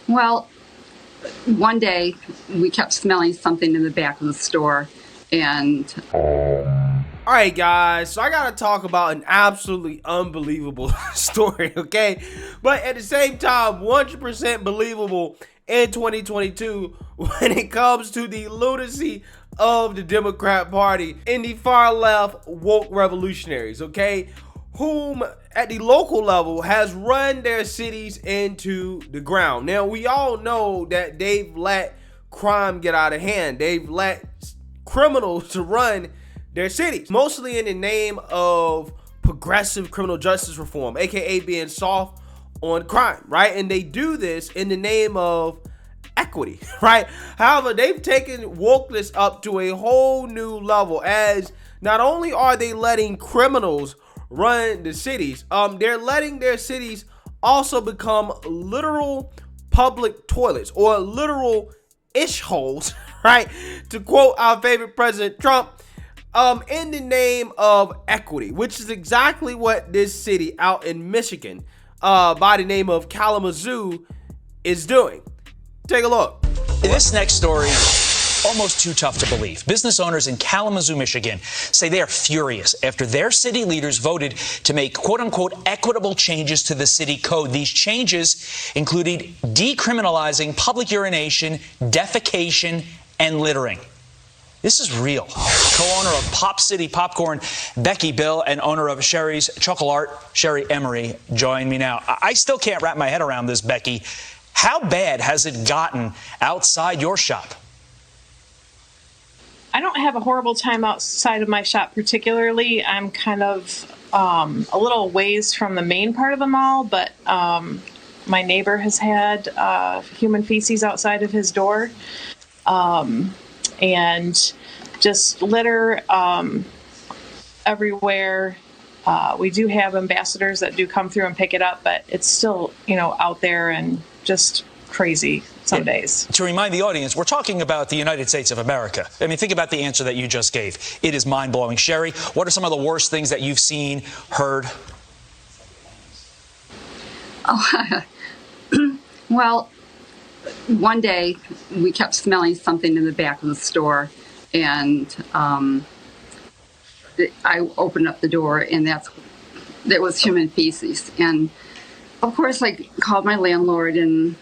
Well, one day we kept smelling something in the back of the store, and All right, guys, so I gotta talk about an absolutely unbelievable story, okay? But at the same time, 100% believable in 2022 when it comes to the lunacy of the Democrat Party and the far left woke revolutionaries, okay? Whom at the local level has run their cities into the ground. Now, we all know that they've let crime get out of hand. They've let criminals to run their cities, mostly in the name of progressive criminal justice reform, aka being soft on crime, right? And they do this in the name of equity, right? However, they've taken wokeness up to a whole new level, as not only are they letting criminals run the cities, they're letting their cities also become literal public toilets or literal ish holes, right? To quote our favorite President Trump, in the name of equity, which is exactly what this city out in Michigan, by the name of Kalamazoo, is doing. Take a look. This next story, almost too tough to believe. Business owners in Kalamazoo, Michigan say they are furious after their city leaders voted to make quote-unquote equitable changes to the city code. These changes included decriminalizing public urination, defecation, and littering. This is real. Co-owner of Pop City Popcorn, Becky Bill, and owner of Sherry's Chocolate Art, Sherry Emery, join me now. I still can't wrap my head around this, Becky. How bad has it gotten outside your shop? I don't have a horrible time outside of my shop particularly. I'm kind of a little ways from the main part of the mall, but my neighbor has had human feces outside of his door. And just litter everywhere. We do have ambassadors that do come through and pick it up, but it's still, out there and just crazy some days. To remind the audience, we're talking about the United States of America. I mean, think about the answer that you just gave. It is mind-blowing. Sherry, what are some of the worst things that you've seen, heard? oh, well, one day we kept smelling something in the back of the store, and I opened up the door, and that was human feces. And of course, I called my landlord, and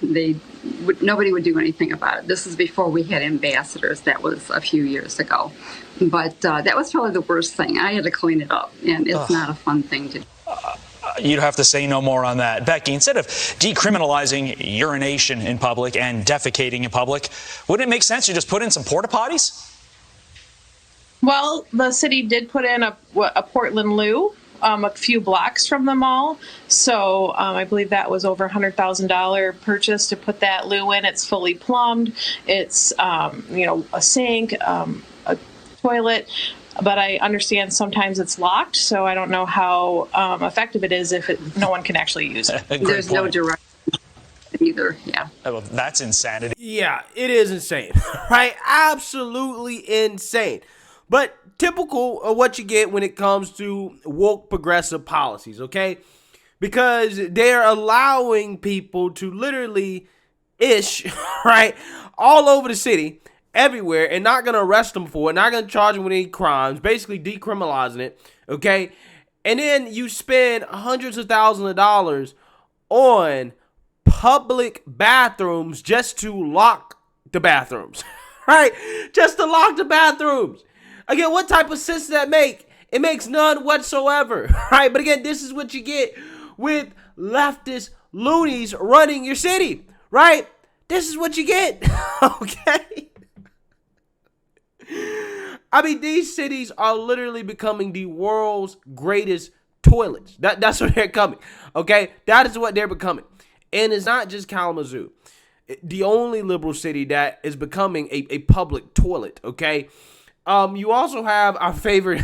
nobody would do anything about it. This is before we had ambassadors. That was a few years ago. But that was probably the worst thing. I had to clean it up, and it's not a fun thing to do. You'd have to say no more on that. Becky, instead of decriminalizing urination in public and defecating in public, wouldn't it make sense to just put in some porta potties? Well, the city did put in a Portland loo a few blocks from the mall. So I believe that was over $100,000 purchase to put that loo in. It's fully plumbed. It's, a sink, a toilet. But I understand sometimes it's locked, so I don't know how effective it is if no one can actually use it. There's no direction either, yeah. Oh, well, that's insanity. Yeah, it is insane, right? Absolutely insane. But typical of what you get when it comes to woke progressive policies, okay? Because they're allowing people to literally right, all over the city, everywhere, and not going to arrest them for it, not going to charge them with any crimes, basically decriminalizing it, okay? And then you spend hundreds of thousands of dollars on public bathrooms just to lock the bathrooms, right? Just to lock the bathrooms. Again, what type of sense does that make? It makes none whatsoever, right? But again, this is what you get with leftist loonies running your city, right? This is what you get, okay? I mean, these cities are literally becoming the world's greatest toilets. That's what they're coming, okay? That is what they're becoming. And it's not just Kalamazoo. The only liberal city that is becoming a public toilet, okay? You also have our favorite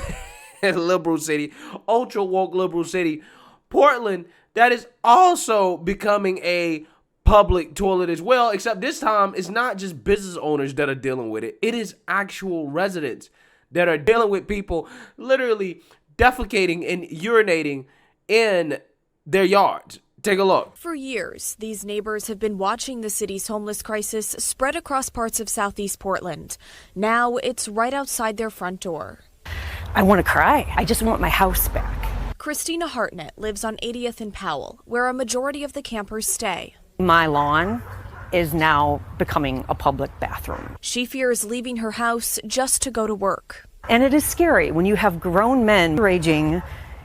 liberal city, ultra woke liberal city, Portland, that is also becoming a public toilet as well, except this time it's not just business owners that are dealing with it. It is actual residents that are dealing with people literally defecating and urinating in their yards. Take a look. For years, these neighbors have been watching the city's homeless crisis spread across parts of southeast Portland. Now it's right outside their front door. I want to cry. I just want my house back. Christina Hartnett lives on 80th and Powell, where a majority of the campers stay. My lawn is now becoming a public bathroom. She fears leaving her house just to go to work. And it is scary when you have grown men raging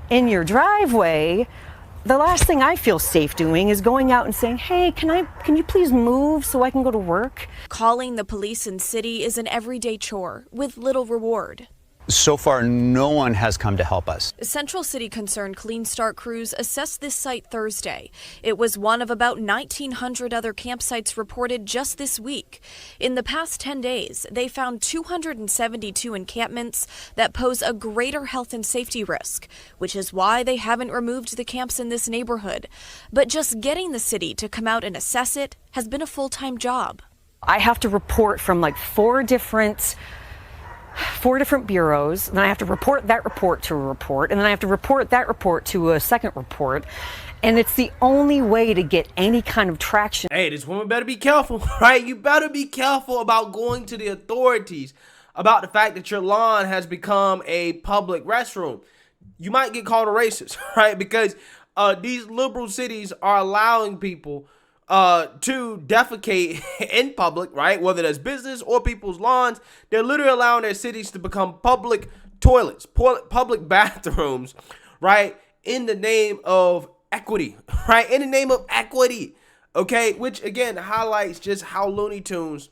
in your driveway. The last thing I feel safe doing is going out and saying, hey, can you please move so I can go to work? Calling the police and city is an everyday chore with little reward. So far, no one has come to help us. Central City Concern Clean Start crews assessed this site Thursday. It was one of about 1,900 other campsites reported just this week. In the past 10 days, they found 272 encampments that pose a greater health and safety risk, which is why they haven't removed the camps in this neighborhood. But just getting the city to come out and assess it has been a full-time job. I have to report from like four different bureaus, and then I have to report that report to a report, and then I have to report that report to a second report, and it's the only way to get any kind of traction. Hey, this woman better be careful, right? You better be careful about going to the authorities about the fact that your lawn has become a public restroom. You might get called a racist, right? Because these liberal cities are allowing people to defecate in public, right? Whether that's business or people's lawns, they're literally allowing their cities to become public toilets, public bathrooms, right? In the name of equity, right? In the name of equity, okay? Which again highlights just how Looney Tunes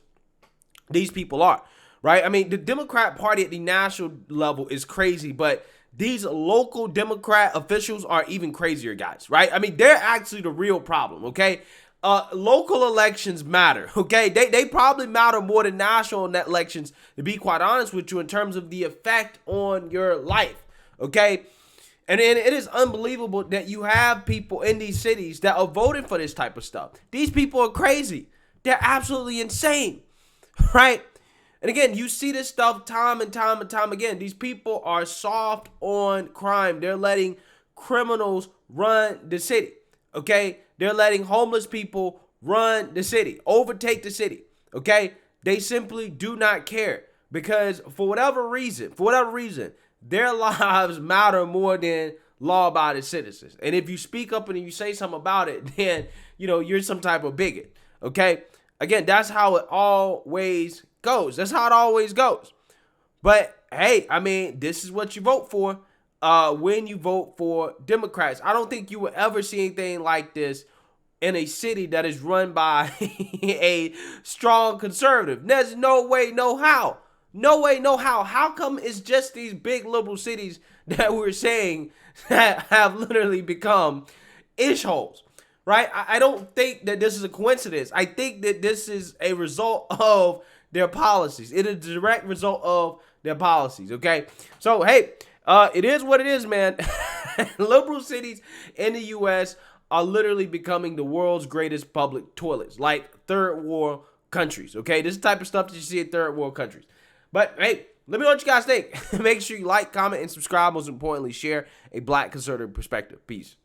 these people are, right? I mean, the Democrat Party at the national level is crazy, but these local Democrat officials are even crazier, guys, right? I mean, they're actually the real problem, okay? Local elections matter, okay? They probably matter more than national elections, to be quite honest with you, in terms of the effect on your life, okay? And it is unbelievable that you have people in these cities that are voting for this type of stuff. These people are crazy. They're absolutely insane, right? And again, you see this stuff time and time and time again. These people are soft on crime. They're letting criminals run the city, okay? They're letting homeless people run the city, overtake the city, okay? They simply do not care because for whatever reason, their lives matter more than law-abiding citizens. And if you speak up and you say something about it, then, you know, you're some type of bigot, okay? Again, that's how it always goes. That's how it always goes. But, hey, I mean, this is what you vote for when you vote for Democrats. I don't think you will ever see anything like this in a city that is run by a strong conservative. There's no way, no how. No way, no how. How come it's just these big liberal cities that we're saying that have literally become ish holes, right? I don't think that this is a coincidence. I think that this is a result of their policies. It is a direct result of their policies, okay? So, hey, it is what it is, man. Liberal cities in the U.S. are literally becoming the world's greatest public toilets, like third world countries, okay? This is the type of stuff that you see in third world countries. But, hey, let me know what you guys think. Make sure you like, comment, and subscribe. Most importantly, share a Black conservative perspective. Peace.